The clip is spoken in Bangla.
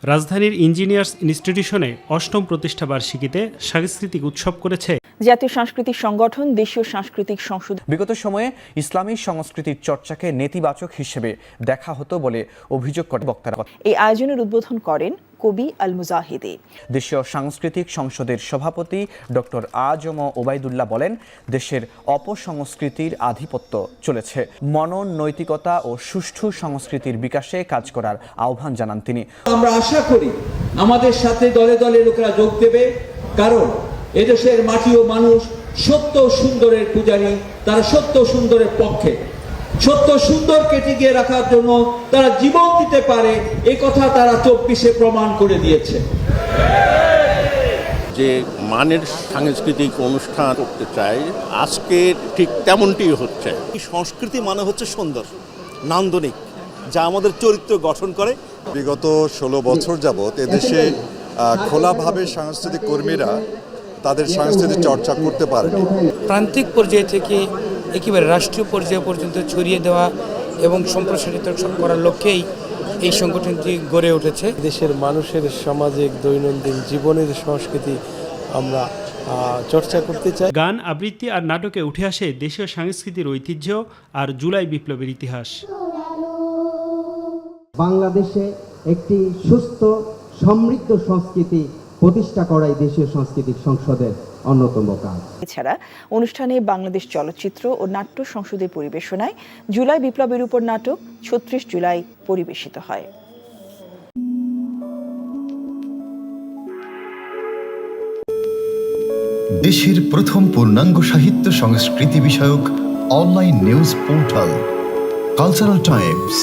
রাজধানীর ইঞ্জিনিয়ার্স ইনস্টিটিউশনে ৮ম প্রতিষ্ঠাবার্ষিকীতে সাংস্কৃতিক উৎসব করেছে জাতীয় সাংস্কৃতিক সংগঠন দেশীয় সাংস্কৃতিক সংসদ। বিগত সময়ে ইসলামী সংস্কৃতির চর্চাকে নেতিবাচক হিসেবে দেখা হতো বলে অভিযোগ করে বক্তারা। এই আয়োজনের উদ্বোধন করেন কবি আল মুজাহিদি। দেশীয় সাংস্কৃতিক সংসদের সভাপতি ডক্টর আজম ওবায়দুল্লাহ বলেন, দেশের অপসংস্কৃতির আধিপত্য চলেছে। মনন, নৈতিকতা ও সুষ্ঠু সংস্কৃতির বিকাশে কাজ করার আহ্বান জানান তিনি। আমরা আশা করি আমাদের সাথে দলে দলে লোকেরা যোগ দেবে, কারণ এদেশের মাটি ও মানুষ সত্য সুন্দরের পূজারী। তারা সত্য সুন্দরের পক্ষে, সত্য সুন্দরকে টিকিয়ে রাখার জন্য তারা জীবন দিতে পারে, এই কথা তারা 24-এ প্রমাণ করে দিয়েছে। যে মানের সাংস্কৃতিক অনুষ্ঠান করতে চাই, আজকে ঠিক তেমনটি হচ্ছে। সংস্কৃতি মানে হচ্ছে সুন্দর, নান্দনিক, যা আমাদের চরিত্র গঠন করে। বিগত 16 বছর যাবৎ এদেশে খোলাভাবে সাংস্কৃতিক কর্মীরা তাদের সাংস্কৃতিক চর্চা করতে পারেনি। প্রান্তিক পর্যায় থেকে একেবারে রাষ্ট্রীয় পর্যায় পর্যন্ত ছড়িয়ে দেওয়া এবং সম্প্রসারিত করার লক্ষ্যেই এই সংগঠনটি গড়ে উঠেছে। দেশের মানুষের সামাজিক দৈনন্দিন জীবনের সংস্কৃতি আমরা চর্চা করতে চাই। গান, আবৃত্তি আর নাটকে উঠে আসে দেশীয় সংস্কৃতির ঐতিহ্য আর জুলাই বিপ্লবের ইতিহাস। বাংলাদেশে একটি সুস্থ সমৃদ্ধ সংস্কৃতি প্রতিষ্ঠা করাই দেশীয় সাংস্কৃতিক সংসদের অন্যতম কাজ। এছাড়া অনুষ্ঠানে বাংলাদেশ চলচ্চিত্র ও নাট্য সংসদের পরিবেশনায় জুলাই বিপ্লবের উপর নাটক ৩৬ জুলাই পরিবেশিত হয়। দেশের প্রথম পূর্ণাঙ্গ সাহিত্য সংস্কৃতি বিষয়ক online news portal cultural Times.